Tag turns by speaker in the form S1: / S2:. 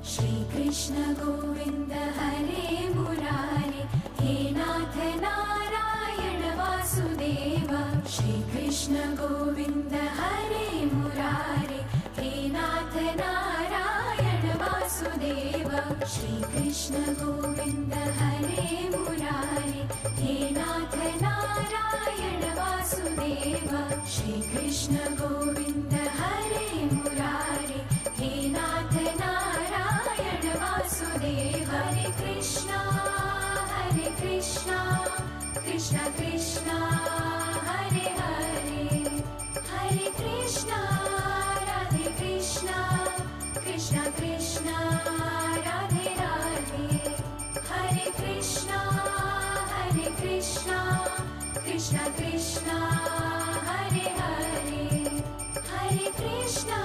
S1: श्री कृष्ण गोविन्द हरे मुरारे, हे नाथ नारायण वासुदेव। श्री कृष्ण गोविन्द हरे मुरारे, हे नाथ नारायण वासुदेव। श्री कृष्ण गोविन्द हरे मुरारे, हे नाथ नारायण वासुदेव। श्री कृष्ण गोविन्द हरे मुरारे, हे नाथ नारायण वासुदेव। हरे कृष्णा कृष्ण कृष्ण हरे हरे, हरे कृष्णा राधे कृष्णा कृष्ण कृष्ण राधे राधे। हरे कृष्णा कृष्ण कृष्ण हरे हरे, हरे कृष्णा